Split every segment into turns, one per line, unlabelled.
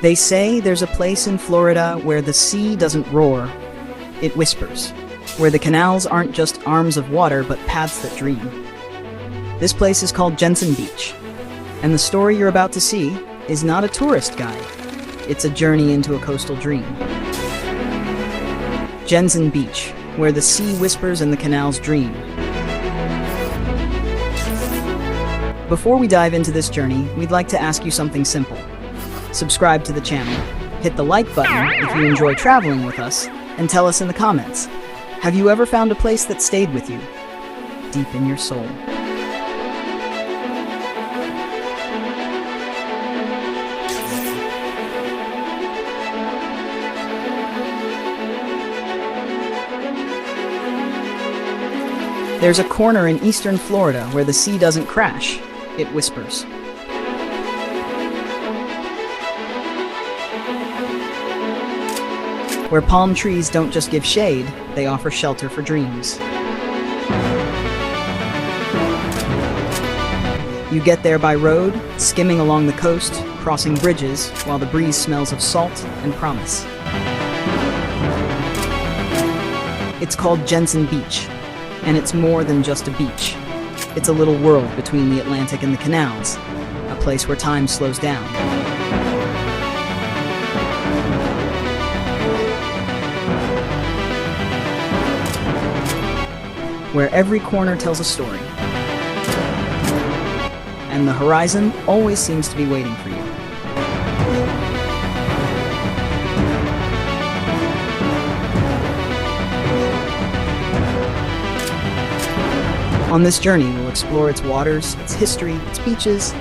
They say there's a place in Florida where the sea doesn't roar, it whispers, where the canals aren't just arms of water but paths that dream. This place is called Jensen Beach, and the story you're about to see is not a tourist guide. It's a journey into a coastal dream. Jensen Beach, where the sea whispers and the canals dream. Before we dive into this journey, we'd like to ask you something simple. Subscribe to the channel, hit the like button if you enjoy traveling with us, and tell us in the comments, have you ever found a place that stayed with you, deep in your soul? There's a corner in eastern Florida where the sea doesn't crash, it whispers. Where palm trees don't just give shade, they offer shelter for dreams. You get there by road, skimming along the coast, crossing bridges, while the breeze smells of salt and promise. It's called Jensen Beach, and it's more than just a beach. It's a little world between the Atlantic and the canals, a place where time slows down. Where every corner tells a story, and the horizon always seems to be waiting for you. On this journey, we'll explore its waters, its history, its beaches,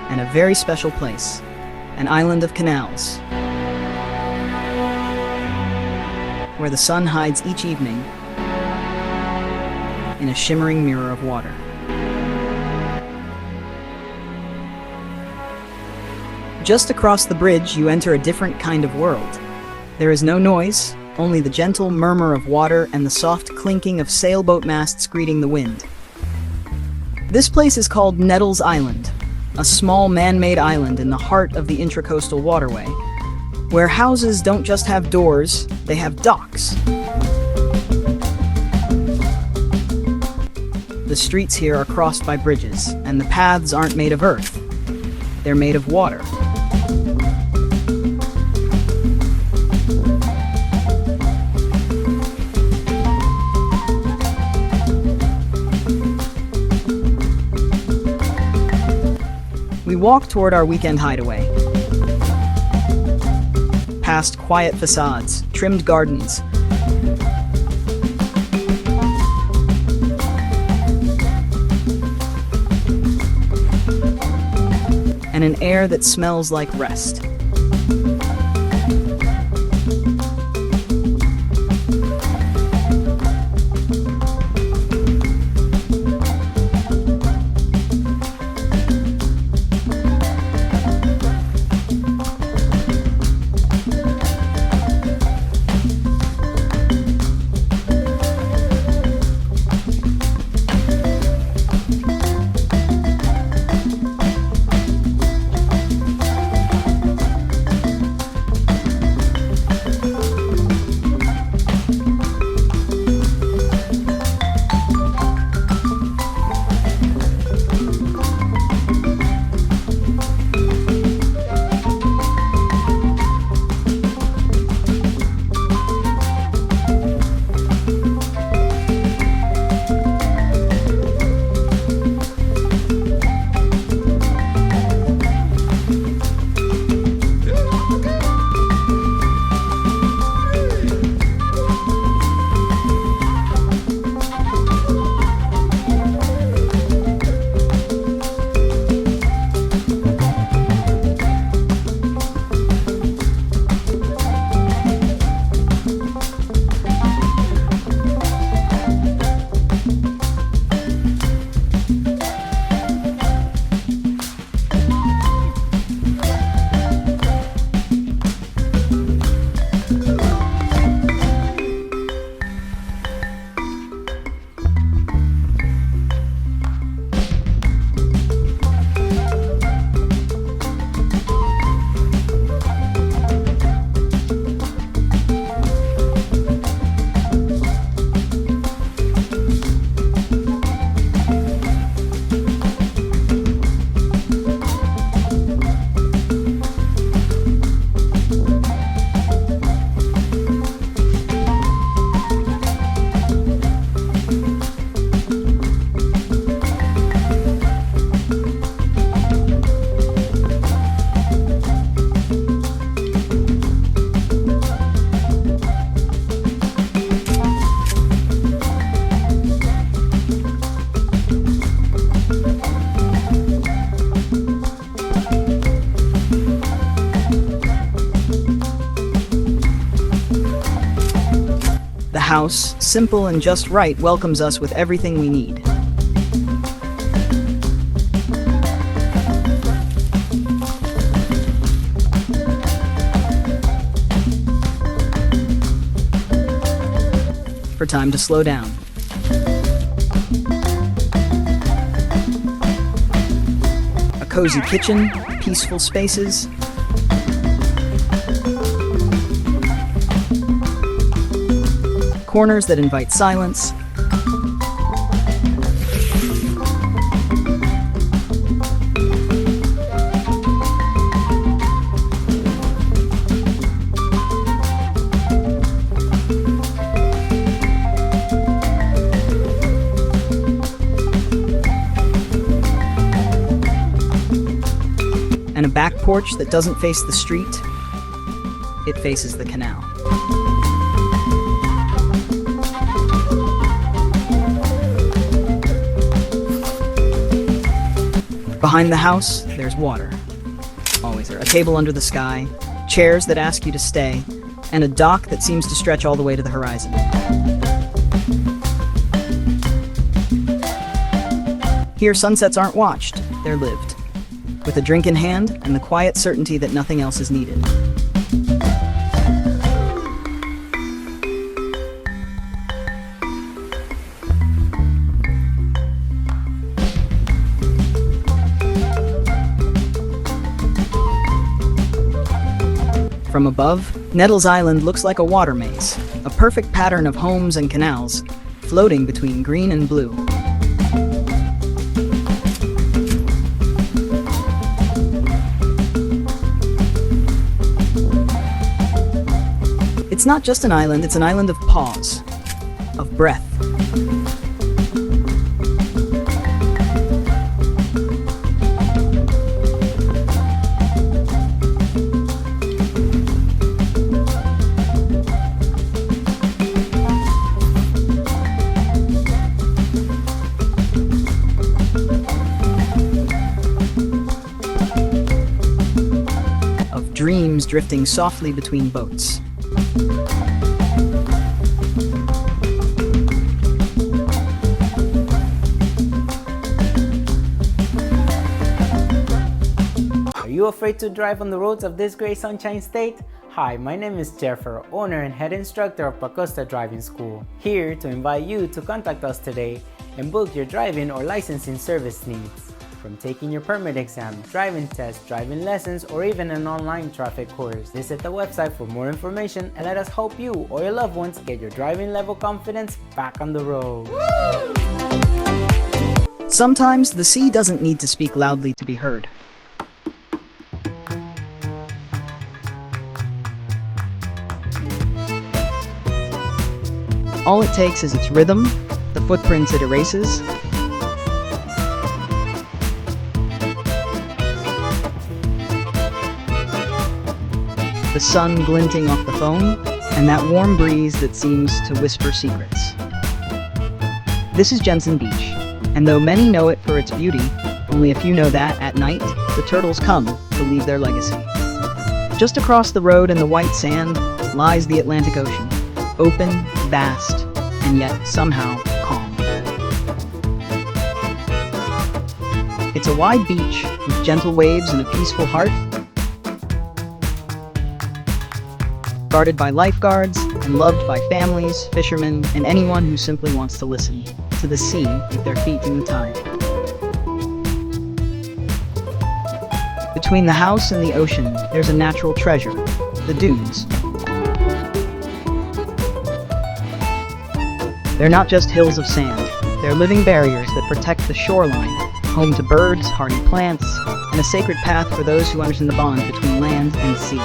and a very special place, an island of canals, where the sun hides each evening in a shimmering mirror of water. Just across the bridge, you enter a different kind of world. There is no noise, only the gentle murmur of water and the soft clinking of sailboat masts greeting the wind. This place is called Nettles Island, a small man-made island in the heart of the intracoastal waterway, where houses don't just have doors, they have docks. The streets here are crossed by bridges, and the paths aren't made of earth, they're made of water. We walk toward our weekend hideaway. Past quiet facades, trimmed gardens, and an air that smells like rest. house, simple and just right, welcomes us with everything we need. For time to slow down. A cozy kitchen, peaceful spaces, corners that invite silence, and a back porch that doesn't face the street, it faces the canal. Behind the house, there's water. Always there. A table under the sky, chairs that ask you to stay, and a dock that seems to stretch all the way to the horizon. Here, sunsets aren't watched, they're lived. With a drink in hand and the quiet certainty that nothing else is needed. From above, Nettles Island looks like a water maze, a perfect pattern of homes and canals, floating between green and blue. It's not just an island, it's an island of pause, of breath. Of dreams drifting softly between boats.
Are you afraid to drive on the roads of this great sunshine state? Hi, my name is Jeffer, owner and head instructor of Pacosta Driving School. Here to invite you to contact us today and book your driving or licensing service needs. From taking your permit exam, driving test, driving lessons, or even an online traffic course. Visit the website for more information and let us help you or your loved ones get your driving level confidence back on the road.
Sometimes the sea doesn't need to speak loudly to be heard. All it takes is its rhythm, the footprints it erases, the sun glinting off the foam, and that warm breeze that seems to whisper secrets. This is Jensen Beach, and though many know it for its beauty, only a few know that, at night, the turtles come to leave their legacy. Just across the road in the white sand lies the Atlantic Ocean, open, vast, and yet somehow calm. It's a wide beach with gentle waves and a peaceful heart, guarded by lifeguards and loved by families, fishermen, and anyone who simply wants to listen to the sea with their feet in the tide. Between the house and the ocean, there's a natural treasure, the dunes. They're not just hills of sand, they're living barriers that protect the shoreline, home to birds, hardy plants, and a sacred path for those who understand the bond between land and sea.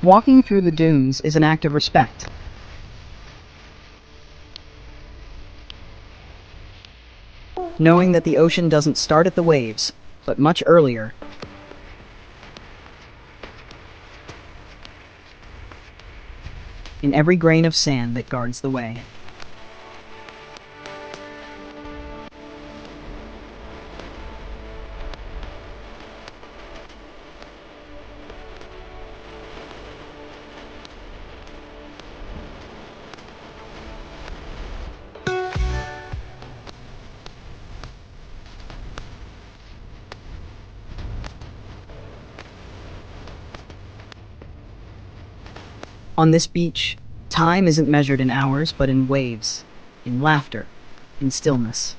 Walking through the dunes is an act of respect. Knowing that the ocean doesn't start at the waves, but much earlier. In every grain of sand that guards the way. On this beach, time isn't measured in hours, but in waves, in laughter, in stillness.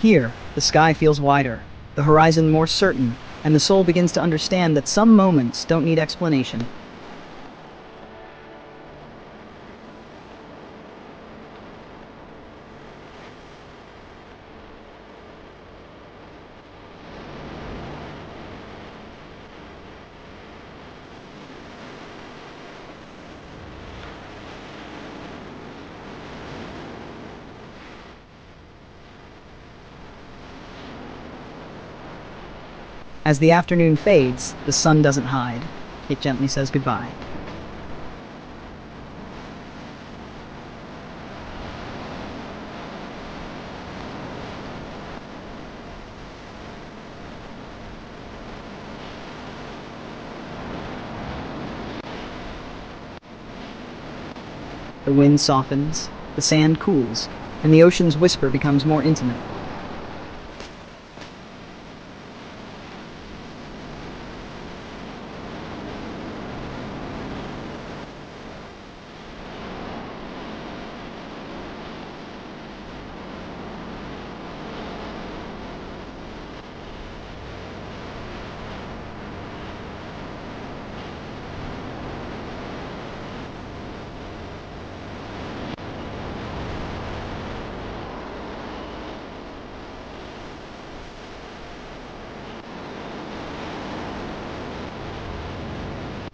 Here, the sky feels wider, the horizon more certain, and the soul begins to understand that some moments don't need explanation. As the afternoon fades, the sun doesn't hide. It gently says goodbye. The wind softens, the sand cools, and the ocean's whisper becomes more intimate.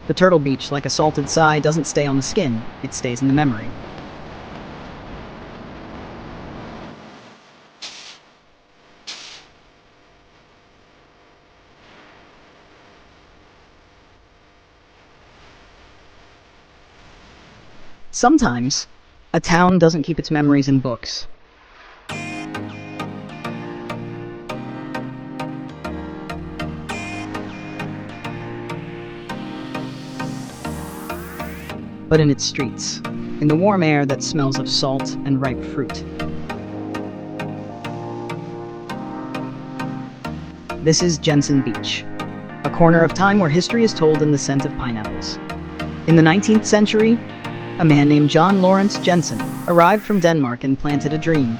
The turtle beach, like a salted sigh, doesn't stay on the skin, it stays in the memory. Sometimes, a town doesn't keep its memories in books. But in its streets, in the warm air that smells of salt and ripe fruit. This is Jensen Beach, a corner of time where history is told in the scent of pineapples. In the 19th century, a man named John Lawrence Jensen arrived from Denmark and planted a dream.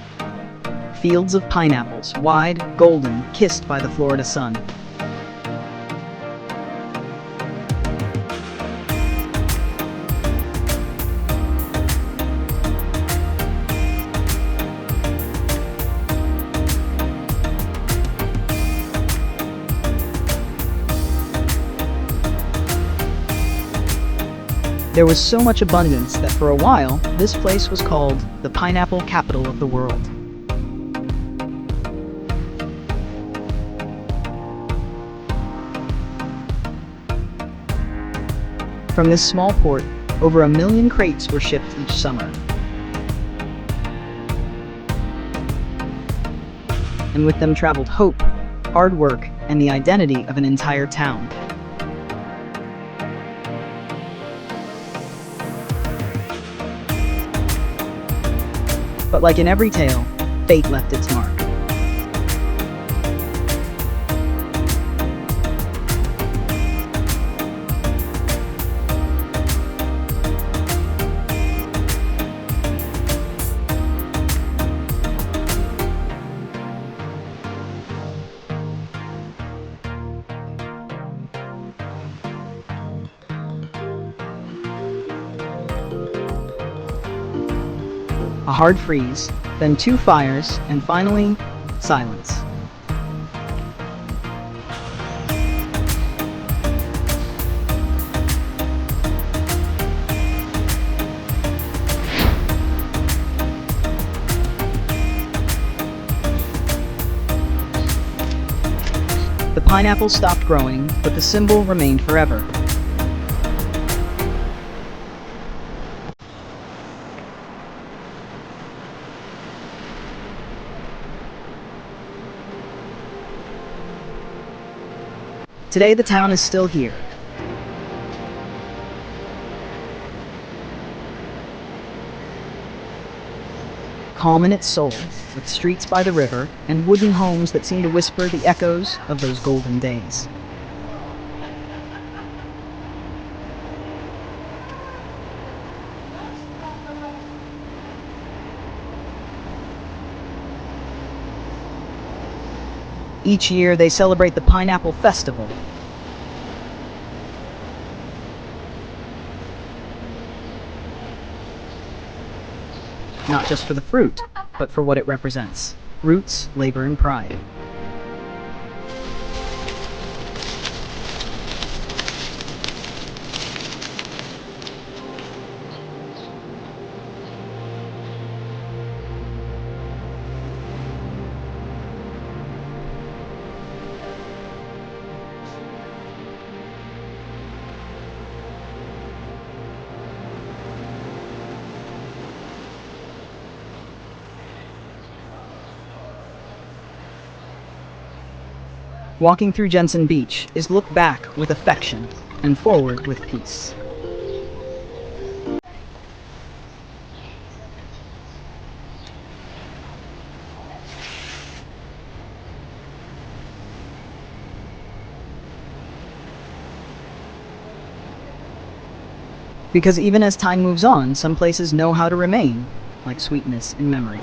Fields of pineapples, wide, golden, kissed by the Florida sun. There was so much abundance that for a while, this place was called the pineapple capital of the world. From this small port, over 1 million crates were shipped each summer. And with them traveled hope, hard work, and the identity of an entire town. But like in every tale, fate left its mark. a hard freeze, then 2 fires, and finally, silence. The pineapple stopped growing, but the symbol remained forever. Today the town is still here. Calm in its soul, with streets by the river and wooden homes that seem to whisper the echoes of those golden days. Each year they celebrate the Pineapple Festival. Not just for the fruit, but for what it represents: roots, labor, and pride. Walking through Jensen Beach is look back with affection and forward with peace. Because even as time moves on, some places know how to remain, like sweetness in memory.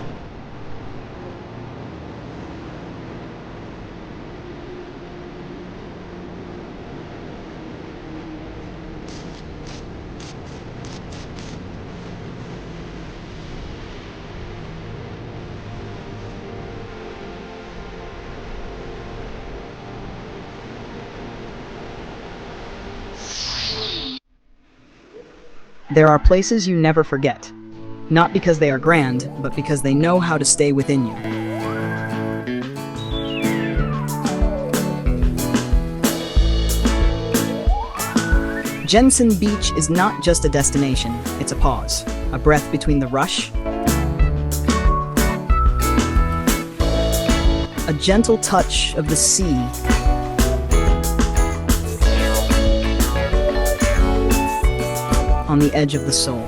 There are places you never forget, not because they are grand, but because they know how to stay within you. Jensen Beach is not just a destination, it's a pause, a breath between the rush, a gentle touch of the sea, on the edge of the soul.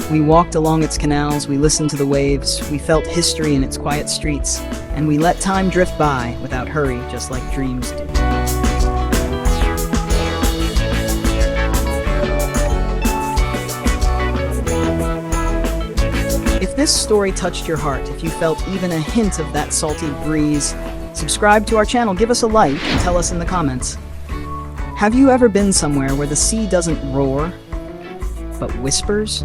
We walked along its canals, we listened to the waves, we felt history in its quiet streets, and we let time drift by without hurry, just like dreams do. If this story touched your heart, if you felt even a hint of that salty breeze, subscribe to our channel, give us a like, and tell us in the comments. Have you ever been somewhere where the sea doesn't roar, but whispers?